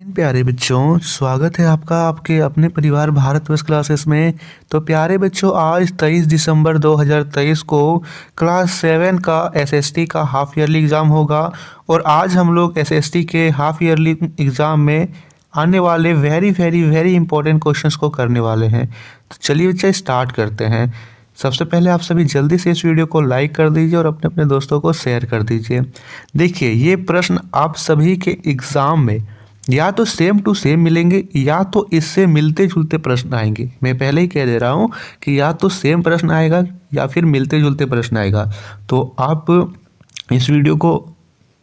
प्यारे बच्चों, स्वागत है आपका आपके अपने परिवार भारतवर्ष क्लासेस में। तो प्यारे बच्चों, आज 23 दिसंबर 2023 को क्लास 7 का एसएसटी का हाफ ईयरली एग्ज़ाम होगा। और आज हम लोग एसएसटी के हाफ ईयरली एग्ज़ाम में आने वाले वेरी इंपॉर्टेंट क्वेश्चंस को करने वाले हैं। तो चलिए बच्चे स्टार्ट करते हैं। सबसे पहले आप सभी जल्दी से इस वीडियो को लाइक कर दीजिए और अपने अपने दोस्तों को शेयर कर दीजिए। देखिए, ये प्रश्न आप सभी के एग्ज़ाम में या तो सेम टू सेम मिलेंगे या तो इससे मिलते जुलते प्रश्न आएंगे। मैं पहले ही कह दे रहा हूँ कि या तो सेम प्रश्न आएगा या फिर मिलते जुलते प्रश्न आएगा। तो आप इस वीडियो को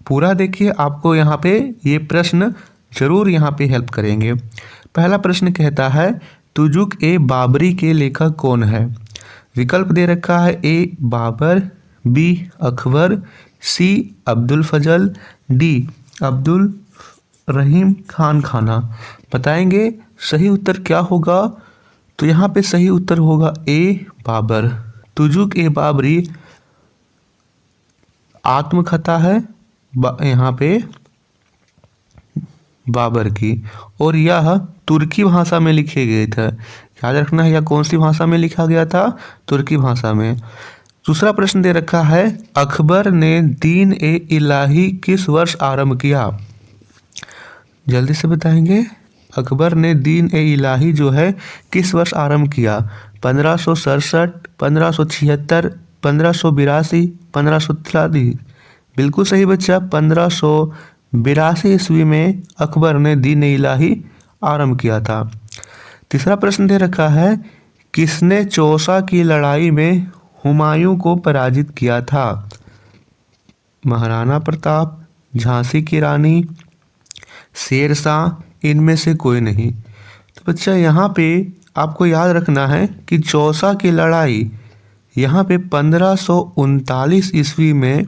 पूरा देखिए, आपको यहाँ पे ये प्रश्न जरूर यहाँ पे हेल्प करेंगे। पहला प्रश्न कहता है, तुजुक ए बाबरी के लेखक कौन है? विकल्प दे रखा है, ए बाबर, बी अकबर, सी अब्दुल फजल, डी अब्दुल रहीम खान खाना। बताएंगे सही उत्तर क्या होगा? तो यहाँ पे सही उत्तर होगा ए बाबर। तुजुक ए बाबरी आत्मकथा है यहाँ पे बाबर की, और यह तुर्की भाषा में लिखे गए थे। याद रखना है, यह कौन सी भाषा में लिखा गया था? तुर्की भाषा में। दूसरा प्रश्न दे रखा है, अकबर ने दीन ए इलाही किस वर्ष आरंभ किया? जल्दी से बताएंगे, अकबर ने दीन ए इलाही जो है किस वर्ष आरंभ किया? 1567, 1576, 1582, 1583। बिल्कुल सही बच्चा, 1582 ईस्वी में अकबर ने दीन ए इलाही आरंभ किया था। तीसरा प्रश्न दे रखा है, किसने चौसा की लड़ाई में हुमायूं को पराजित किया था? महाराणा प्रताप, झांसी की रानी, शेरशाह, इनमें से कोई नहीं। तो बच्चा यहाँ पे आपको याद रखना है कि चौसा की लड़ाई यहाँ पे 1539 ईस्वी में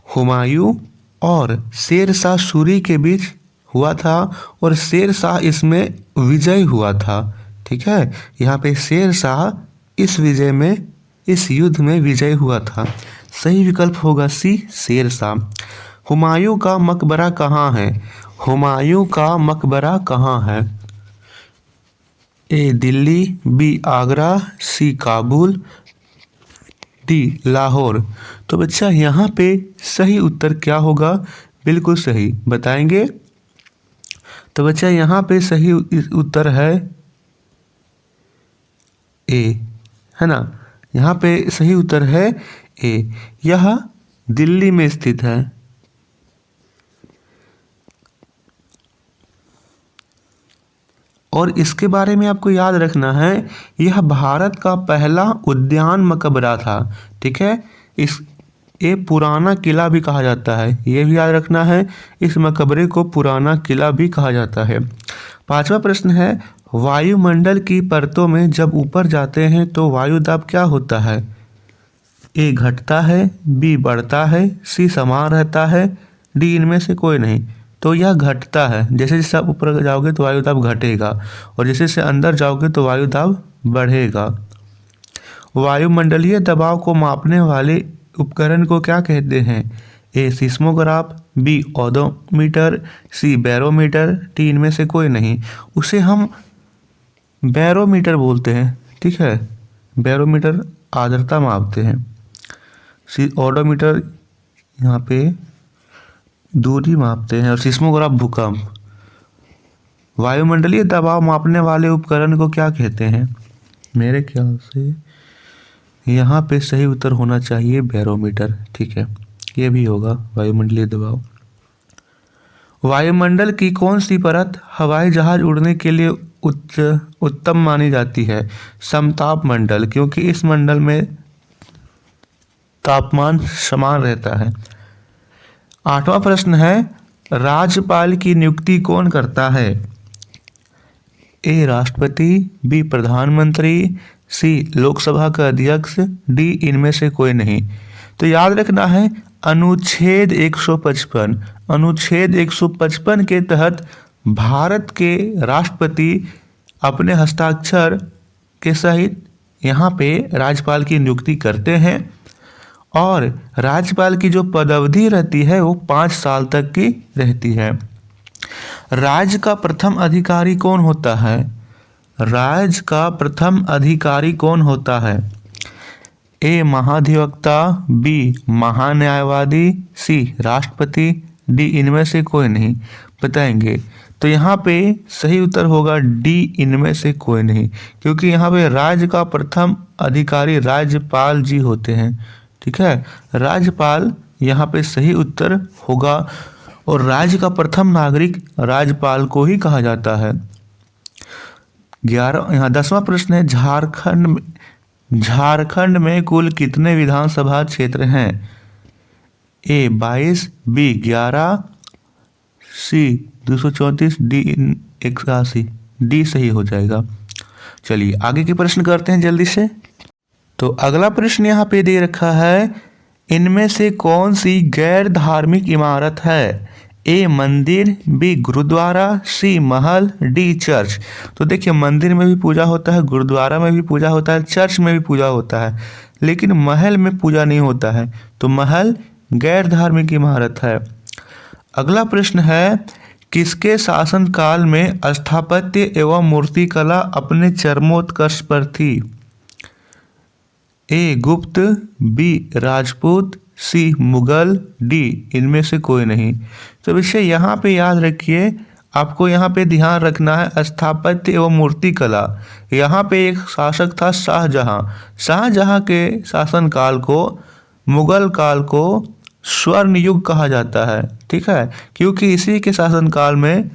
हुमायूं और शेरशाह सूरी के बीच हुआ था, और शेरशाह इसमें विजयी हुआ था। ठीक है, यहाँ पे शेरशाह इस युद्ध में विजयी हुआ था। सही विकल्प होगा सी, शेरशाह। हुमायूं का मकबरा कहाँ है? हुमायूं का मकबरा कहाँ है? ए दिल्ली, बी आगरा, सी काबुल, डी लाहौर। तो बच्चा यहाँ पे सही उत्तर क्या होगा? बिल्कुल सही बताएंगे। तो बच्चा यहाँ पे सही उत्तर है ए, है ना? यहाँ पे सही उत्तर है ए, यह दिल्ली में स्थित है। और इसके बारे में आपको याद रखना है, यह भारत का पहला उद्यान मकबरा था। ठीक है, ये पुराना किला भी कहा जाता है, ये भी याद रखना है। इस मकबरे को पुराना किला भी कहा जाता है। पांचवा प्रश्न है, वायुमंडल की परतों में जब ऊपर जाते हैं तो वायु दाब क्या होता है? ए घटता है, बी बढ़ता है, सी समान रहता है, डी इनमें से कोई नहीं। तो यह घटता है। जैसे जैसे आप ऊपर जाओगे तो वायु दाब घटेगा, और जैसे जैसे अंदर जाओगे तो वायु दाब बढ़ेगा। वायुमंडलीय दबाव को मापने वाले उपकरण को क्या कहते हैं? A seismograph, B odometer, C barometer, D इनमें से कोई नहीं। उसे हम बैरोमीटर बोलते हैं। ठीक है, बैरोमीटर आर्द्रता मापते हैं। सी ओडोमीटर यहाँ पे दूरी मापते हैं, और सिस्मोग्राफ भूकंप। वायुमंडलीय दबाव मापने वाले उपकरण को क्या कहते हैं? मेरे ख्याल से यहाँ पे सही उत्तर होना चाहिए बैरोमीटर। ठीक है, ये भी होगा वायुमंडलीय दबाव। वायुमंडल की कौन सी परत हवाई जहाज उड़ने के लिए उत्तम मानी जाती है? समताप मंडल, क्योंकि इस मंडल में तापमान समान रहता है। आठवां प्रश्न है, राज्यपाल की नियुक्ति कौन करता है? ए राष्ट्रपति, बी प्रधानमंत्री, सी लोकसभा का अध्यक्ष, डी इनमें से कोई नहीं। तो याद रखना है, अनुच्छेद 155 के तहत भारत के राष्ट्रपति अपने हस्ताक्षर के सहित यहाँ पे राज्यपाल की नियुक्ति करते हैं, और राज्यपाल की जो पदावधि रहती है वो 5 साल तक की रहती है। राज्य का प्रथम अधिकारी कौन होता है? राज्य का प्रथम अधिकारी कौन होता है? ए महाधिवक्ता, बी महान्यायवादी, सी राष्ट्रपति, डी इनमें से कोई नहीं। बताएंगे तो यहाँ पे सही उत्तर होगा डी इनमें से कोई नहीं, क्योंकि यहाँ पे राज्य का प्रथम अधिकारी राज्यपाल जी होते हैं। ठीक है, राज्यपाल यहाँ पे सही उत्तर होगा और राज्य का प्रथम नागरिक राज्यपाल को ही कहा जाता है। 10वां प्रश्न है, झारखंड में कुल कितने विधानसभा क्षेत्र हैं? ए 22, बी 11, सी 234, डी 81। डी सही हो जाएगा। चलिए आगे के प्रश्न करते हैं जल्दी से। तो अगला प्रश्न यहाँ पे दे रखा है, इनमें से कौन सी गैर धार्मिक इमारत है? ए मंदिर, बी गुरुद्वारा, सी महल, डी चर्च। तो देखिए मंदिर में भी पूजा होता है, गुरुद्वारा में भी पूजा होता है, चर्च में भी पूजा होता है, लेकिन महल में पूजा नहीं होता है, तो महल गैर धार्मिक इमारत है। अगला प्रश्न है, किसके शासनकाल में स्थापत्य एवं मूर्तिकला अपने चरमोत्कर्ष पर थी? ए गुप्त, बी राजपूत, सी मुगल, डी इनमें से कोई नहीं। तो विषय यहाँ पे याद रखिए, आपको यहाँ पे ध्यान रखना है स्थापत्य एवं मूर्तिकला। यहाँ पे एक शासक था शाहजहां। शाहजहां के शासनकाल को, मुगल काल को स्वर्ण युग कहा जाता है। ठीक है, क्योंकि इसी के शासनकाल में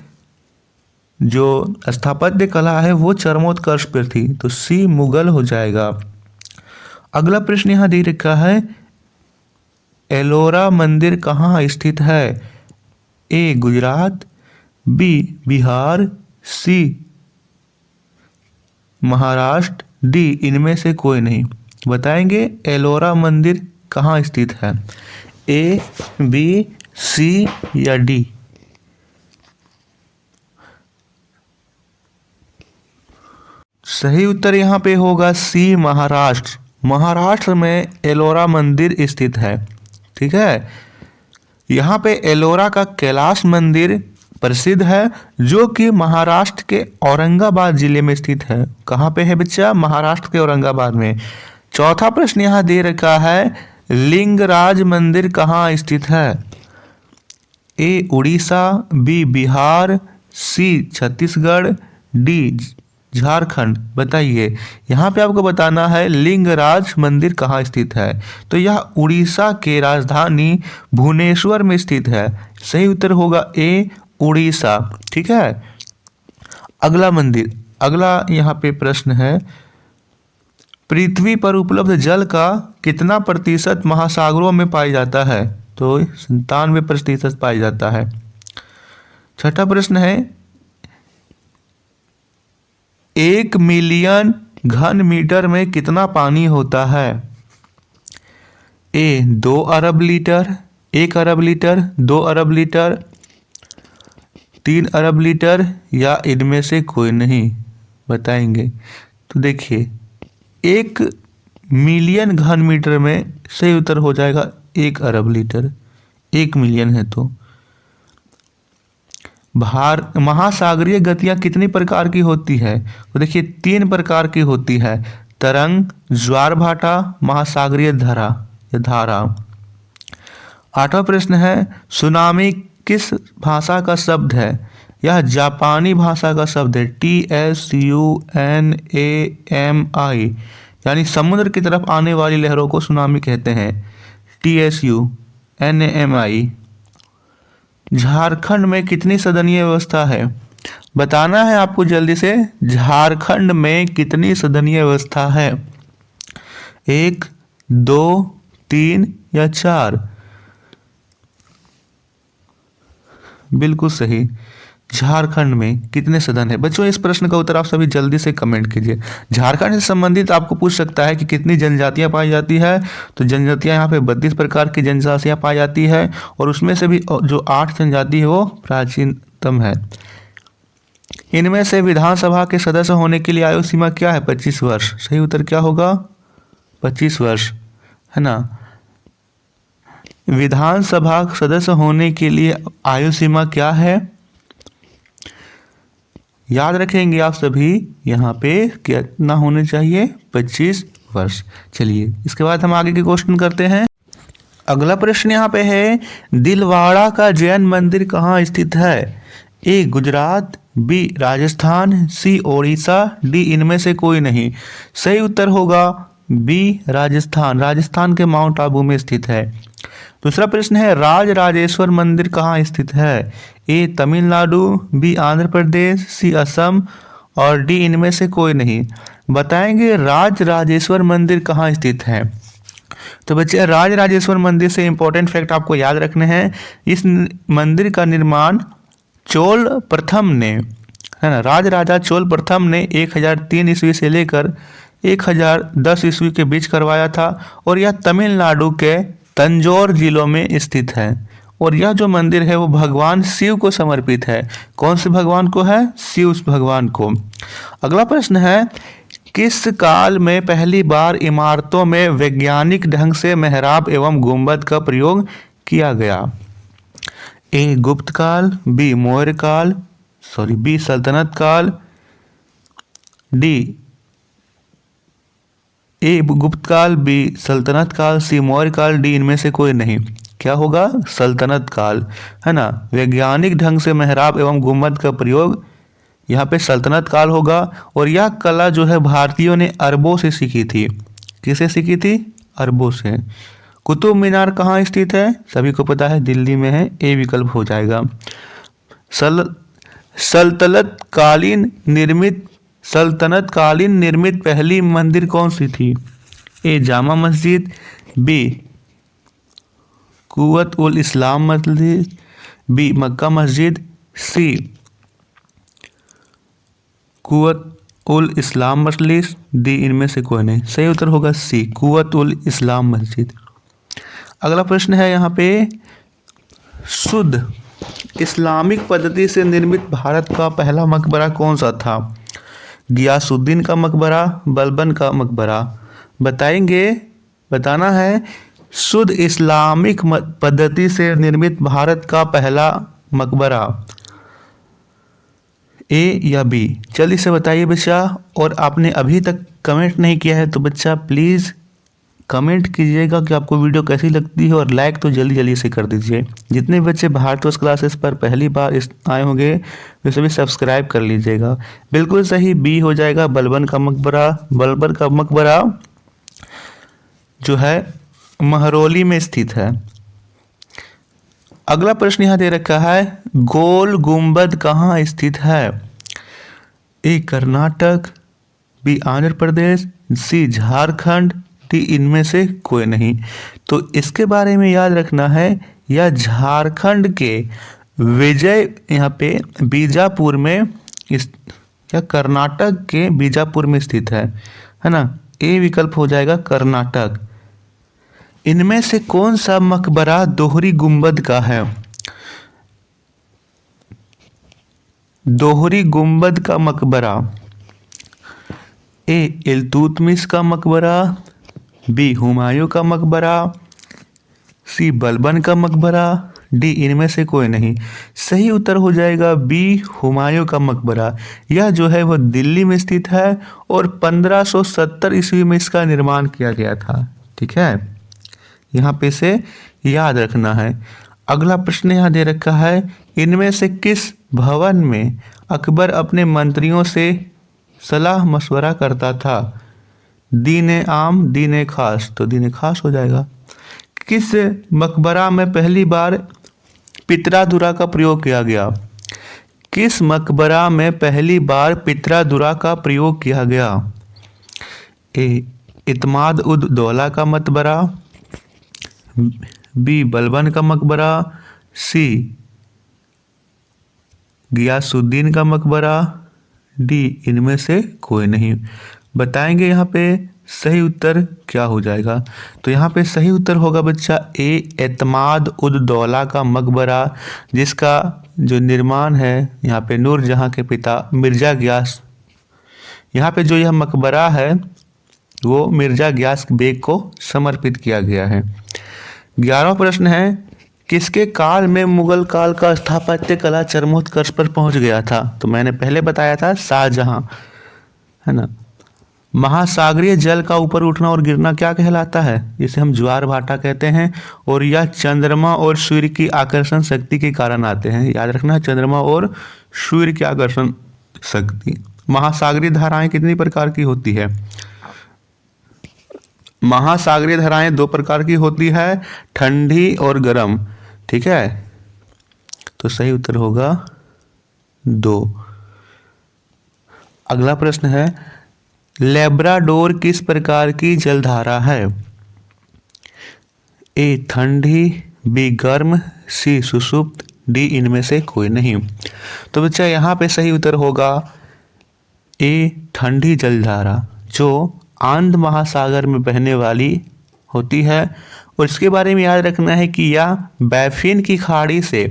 जो स्थापत्य कला है वो चरमोत्कर्ष पर थी, तो सी मुगल हो जाएगा। अगला प्रश्न यहाँ दे रखा है, एलोरा मंदिर कहाँ स्थित है? ए गुजरात, बी बिहार, सी महाराष्ट्र, डी इनमें से कोई नहीं। बताएंगे एलोरा मंदिर कहाँ स्थित है? ए, बी, सी या डी? सही उत्तर यहाँ पे होगा सी महाराष्ट्र। महाराष्ट्र में एलोरा मंदिर स्थित है। ठीक है, यहाँ पे एलोरा का कैलाश मंदिर प्रसिद्ध है, जो कि महाराष्ट्र के औरंगाबाद जिले में स्थित है। कहाँ पे है बच्चा? महाराष्ट्र के औरंगाबाद में। चौथा प्रश्न यहाँ दे रखा है, लिंगराज मंदिर कहाँ स्थित है? ए उड़ीसा, बी बिहार, सी छत्तीसगढ़, डी झारखंड। बताइए, यहाँ पे आपको बताना है लिंगराज मंदिर कहाँ स्थित है। तो यह उड़ीसा के राजधानी भुवनेश्वर में स्थित है। सही उत्तर होगा ए उड़ीसा। ठीक है, अगला यहाँ पे प्रश्न है, पृथ्वी पर उपलब्ध जल का कितना प्रतिशत महासागरों में पाया जाता है? तो 97% पाया जाता है। छठा प्रश्न है, 1 मिलियन घन मीटर में कितना पानी होता है? ए 2 अरब लीटर, 1 अरब लीटर, 2 अरब लीटर, 3 अरब लीटर या इनमें से कोई नहीं। बताएंगे तो देखिए 1 मिलियन घन मीटर में सही उत्तर हो जाएगा 1 अरब लीटर। 1 मिलियन है तो। महासागरीय गतियाँ कितनी प्रकार की होती है? तो देखिए 3 प्रकार की होती है, तरंग, ज्वार भाटा, महासागरीय धारा। 8वां प्रश्न है, सुनामी किस भाषा का शब्द है? यह जापानी भाषा का शब्द है। TSUNAMI, यानी समुद्र की तरफ आने वाली लहरों को सुनामी कहते हैं। TSUNAMI। झारखंड में कितनी सदनीय व्यवस्था है? बताना है आपको जल्दी से, झारखंड में कितनी सदनीय व्यवस्था है? 1, 2, 3 या 4? बिल्कुल सही, झारखंड में कितने सदन है? बच्चों इस प्रश्न का उत्तर आप सभी जल्दी से कमेंट कीजिए। झारखंड से संबंधित आपको पूछ सकता है कि कितनी जनजातियां पाई जाती है, तो जनजातियां यहाँ पे 32 प्रकार की जनजातियां पाई जाती है, और उसमें से भी जो 8 जनजाति है वो प्राचीनतम है। इनमें से विधानसभा के सदस्य होने के लिए आयु सीमा क्या है? 25 वर्ष। सही उत्तर क्या होगा? 25 वर्ष, है ना। विधानसभा सदस्य होने के लिए आयु सीमा क्या है? याद रखेंगे आप सभी, यहाँ पे कितना होने चाहिए, 25 वर्ष। चलिए इसके बाद हम आगे के क्वेश्चन करते हैं। अगला प्रश्न यहाँ पे है, दिलवाड़ा का जैन मंदिर कहाँ स्थित है? ए गुजरात, बी राजस्थान, सी ओडिशा, डी इनमें से कोई नहीं। सही उत्तर होगा बी राजस्थान। राजस्थान के माउंट आबू में स्थित है। दूसरा प्रश्न है, राज राजेश्वर मंदिर कहाँ स्थित है? ए तमिलनाडु, बी आंध्र प्रदेश, सी असम और डी इनमें से कोई नहीं। बताएंगे राज राजेश्वर मंदिर कहाँ स्थित है। तो बच्चे राज राजेश्वर मंदिर से इंपॉर्टेंट फैक्ट आपको याद रखने हैं। इस मंदिर का निर्माण चोल प्रथम ने, है ना, राज राजा चोल प्रथम ने 1003 ईस्वी से लेकर 1010 ईस्वी के बीच करवाया था और यह तमिलनाडु के तंजौर जिलों में स्थित है। और यह जो मंदिर है वो भगवान शिव को समर्पित है। कौन से भगवान को है? शिव भगवान को। अगला प्रश्न है, किस काल में पहली बार इमारतों में वैज्ञानिक ढंग से मेहराब एवं गुंबद का प्रयोग किया गया? ए गुप्त काल, बी मौर्य काल, बी सल्तनत काल, डी ए गुप्त काल, बी सल्तनत काल, सी मौर्य काल, डी इनमें से कोई नहीं। क्या होगा? सल्तनत काल, है ना। वैज्ञानिक ढंग से मेहराब एवं गुंबद का प्रयोग यहाँ पे सल्तनत काल होगा। और यह कला जो है भारतीयों ने अरबों से सीखी थी। किसे सीखी थी? अरबों से। कुतुब मीनार कहाँ स्थित है? सभी को पता है, दिल्ली में है। ए विकल्प हो जाएगा। सल्तनत कालीन निर्मित पहली मंदिर कौन सी थी? ए जामा मस्जिद, बी कुव्वत उल इस्लाम मस्जिद, बी मक्का मस्जिद, सी कुव्वत उल इस्लाम मस्जिद, डी इनमें से कोई नहीं। सही उत्तर होगा सी कुव्वत उल इस्लाम मस्जिद। अगला प्रश्न है यहाँ पे, शुद्ध इस्लामिक पद्धति से निर्मित भारत का पहला मकबरा कौन सा था? गियासुद्दीन का मकबरा, बलबन का मकबरा। बताना है शुद्ध इस्लामिक पद्धति से निर्मित भारत का पहला मकबरा, ए या बी। जल्दी से बताइए बच्चा। और आपने अभी तक कमेंट नहीं किया है तो बच्चा प्लीज़ कमेंट कीजिएगा कि आपको वीडियो कैसी लगती है और लाइक तो जल्दी जल्दी से कर दीजिए। जितने बच्चे भारतवर्ष क्लासेस पर पहली बार आए होंगे वे सभी सब्सक्राइब कर लीजिएगा। बिल्कुल सही, बी हो जाएगा, बलबन का मकबरा। बलबन का मकबरा जो है महरौली में स्थित है। अगला प्रश्न यहाँ दे रखा है, गोल गुंबद कहाँ स्थित है? ए कर्नाटक, बी आंध्र प्रदेश, सी झारखंड, डी इनमें से कोई नहीं। तो इसके बारे में याद रखना है, यह झारखंड के यहाँ पे बीजापुर में या कर्नाटक के बीजापुर में स्थित है ना। ए विकल्प हो जाएगा कर्नाटक। इनमें से कौन सा मकबरा दोहरी गुंबद का है? दोहरी गुंबद का मकबरा, ए इल्तुतमिश का मकबरा, बी हुमायूं का मकबरा, सी बलबन का मकबरा, डी इनमें से कोई नहीं। सही उत्तर हो जाएगा बी हुमायूं का मकबरा। यह जो है वह दिल्ली में स्थित है और 1570 ईस्वी में इसका निर्माण किया गया था। ठीक है, यहाँ पे से याद रखना है। अगला प्रश्न यहाँ दे रखा है, इनमें से किस भवन में अकबर अपने मंत्रियों से सलाह मशवरा करता था? दीन आम, दीन खास, तो दीन खास हो जाएगा। किस मकबरा में पहली बार पितरादुरा का प्रयोग किया गया? किस मकबरा में पहली बार पितरादुरा का प्रयोग किया गया? ए इत्माद उद दौला का मकबरा, बी बलबन का मकबरा, सी गियासुद्दीन का मकबरा, डी इनमें से कोई नहीं। बताएंगे यहाँ पे सही उत्तर क्या हो जाएगा। तो यहाँ पे सही उत्तर होगा बच्चा ए एतमाद उद दौला का मकबरा, जिसका जो निर्माण है यहाँ पे नूरजहां के पिता मिर्जा गियास, यहाँ पे जो यह मकबरा है वो मिर्जा गियास बेग को समर्पित किया गया है। 11वां प्रश्न है, किसके काल में मुगल काल का स्थापत्य कला चरमोत्कर्ष पर पहुंच गया था? तो मैंने पहले बताया था शाहजहां, है ना। महासागरीय जल का ऊपर उठना और गिरना क्या कहलाता है? इसे हम ज्वार भाटा कहते हैं। और यह चंद्रमा और सूर्य की आकर्षण शक्ति के कारण आते हैं। याद रखना, चंद्रमा और सूर्य की आकर्षण शक्ति। महासागरीय धाराएं कितनी प्रकार की होती है? महासागरीय धाराएं 2 प्रकार की होती है, ठंडी और गर्म। ठीक है, तो सही उत्तर होगा 2। अगला प्रश्न है, लेब्राडोर किस प्रकार की जलधारा है? ए ठंडी, बी गर्म, सी सुषुप्त, डी इनमें से कोई नहीं। तो बच्चा यहाँ पे सही उत्तर होगा ए ठंडी जलधारा, जो आनंद महासागर में बहने वाली होती है। और इसके बारे में याद रखना है कि यह बैफिन की खाड़ी से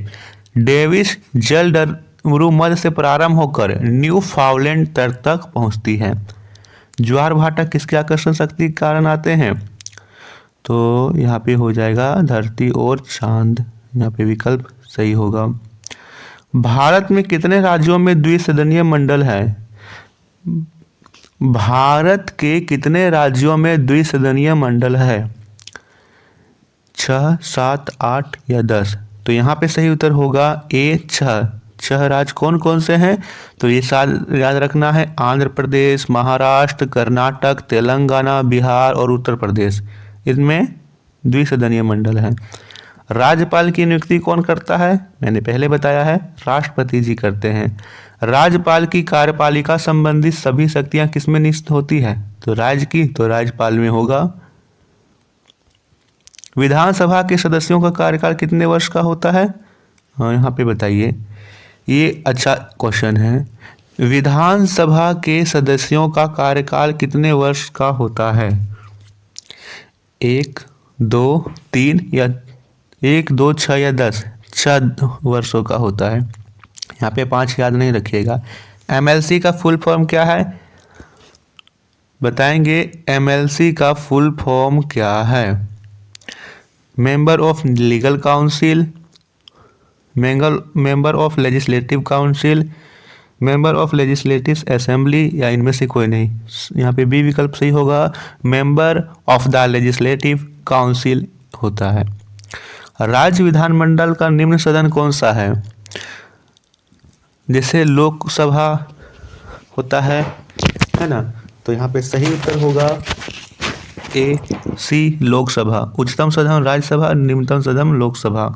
डेविस जलडमरू मध्य से प्रारंभ होकर न्यू फाउलैंड तट तक पहुंचती है। ज्वार भाटा किसके आकर्षण शक्ति के कारण आते हैं? तो यहाँ पे हो जाएगा धरती और चांद, यहाँ पे विकल्प सही होगा। भारत में कितने राज्यों में द्विसदनीय मंडल है? भारत के कितने राज्यों में द्विसदनीय मंडल है? 6, 7, 8 या 10? तो यहाँ पे सही उत्तर होगा ए 6। 6 राज्य कौन कौन से हैं? तो ये साल याद रखना है, आंध्र प्रदेश, महाराष्ट्र, कर्नाटक, तेलंगाना, बिहार और उत्तर प्रदेश। इनमें द्विसदनीय मंडल है। राज्यपाल की नियुक्ति कौन करता है? मैंने पहले बताया है, राष्ट्रपति जी करते हैं। राज्यपाल की कार्यपालिका संबंधी सभी शक्तियां किसमें निहित होती है? तो राज्य की, तो राज्यपाल में होगा। विधानसभा के सदस्यों का कार्यकाल कितने वर्ष का होता है? हाँ, यहाँ पे बताइए, ये अच्छा क्वेश्चन है। विधानसभा के सदस्यों का कार्यकाल कितने वर्ष का होता है? 1, 2, 3 या 1, 2, 6 या 10? 6 वर्षों का होता है। यहाँ पे 5 याद नहीं रखिएगा। एमएलसी का फुल फॉर्म क्या है? बताएंगे, एमएलसी का फुल फॉर्म क्या है? Member of legal council, member of legislative council, member of legislative assembly या इनमें से कोई नहीं। यहाँ पे बी विकल्प सही होगा, member of the legislative council होता है। राज्य विधानमंडल का निम्न सदन कौन सा है? जैसे लोकसभा होता है ना, तो यहाँ पे सही उत्तर होगा ए सी लोकसभा। उच्चतम सदन राज्यसभा, निम्नतम सदन लोकसभा।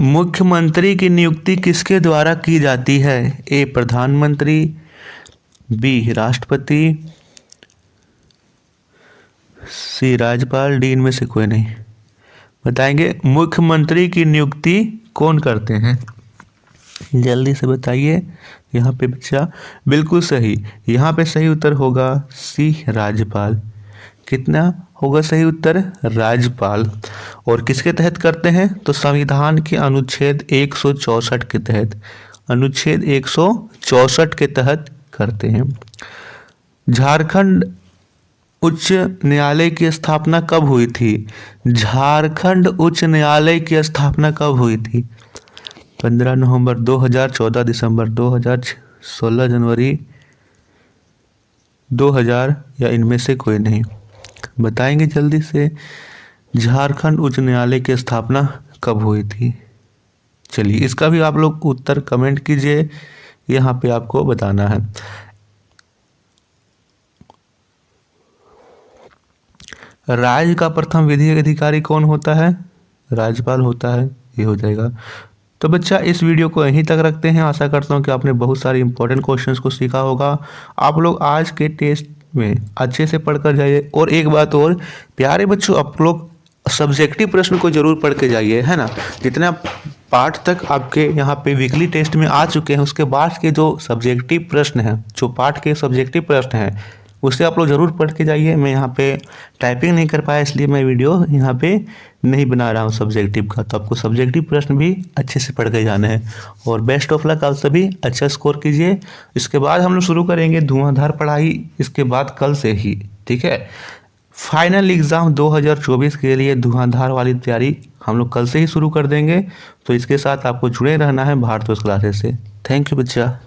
मुख्यमंत्री की नियुक्ति किसके द्वारा की जाती है? ए प्रधानमंत्री, बी राष्ट्रपति, सी राज्यपाल, डी इनमें से कोई नहीं। बताएंगे, मुख्यमंत्री की नियुक्ति कौन करते हैं? जल्दी से बताइए। यहाँ पे बच्चा बिल्कुल सही, यहाँ पे सही उत्तर होगा सी राज्यपाल। कितना होगा सही उत्तर? राज्यपाल। और किसके तहत करते हैं? तो संविधान के अनुच्छेद 164 के तहत, अनुच्छेद 164 के तहत करते हैं। झारखंड उच्च न्यायालय की स्थापना कब हुई थी? झारखंड उच्च न्यायालय की स्थापना कब हुई थी? 15 नवंबर 2000, 14 दिसंबर 2000, 16 जनवरी 2000 या इनमें से कोई नहीं। बताएंगे जल्दी से, झारखंड उच्च न्यायालय की स्थापना कब हुई थी? चलिए, इसका भी आप लोग उत्तर कमेंट कीजिए, यहाँ पे आपको बताना है। राज्य का प्रथम विधिक अधिकारी कौन होता है? राज्यपाल होता है, ये हो जाएगा। तो बच्चा इस वीडियो को यहीं तक रखते हैं। आशा करता हूँ कि आपने बहुत सारे इंपॉर्टेंट क्वेश्चंस को सीखा होगा। आप लोग आज के टेस्ट में अच्छे से पढ़कर जाइए। और एक बात और, प्यारे बच्चों, आप लोग सब्जेक्टिव प्रश्न को जरूर पढ़ के जाइए, है ना। जितना पार्ट तक आपके यहाँ पे वीकली टेस्ट में आ चुके हैं, उसके बाद के जो सब्जेक्टिव प्रश्न हैं, जो पार्ट के सब्जेक्टिव प्रश्न हैं, उससे आप लोग ज़रूर पढ़ के जाइए। मैं यहाँ पे टाइपिंग नहीं कर पाया, इसलिए मैं वीडियो यहाँ पे नहीं बना रहा हूँ सब्जेक्टिव का। तो आपको सब्जेक्टिव प्रश्न भी अच्छे से पढ़ के जाना है। और बेस्ट ऑफ लक, आप सभी अच्छा स्कोर कीजिए। इसके बाद हम लोग शुरू करेंगे धुआंधार पढ़ाई, इसके बाद कल से ही, ठीक है। फाइनल एग्ज़ाम 2024 के लिए धुआंधार वाली तैयारी हम लोग कल से ही शुरू कर देंगे। तो इसके साथ आपको जुड़े रहना है भारत क्लासेस से। थैंक यू बच्चा।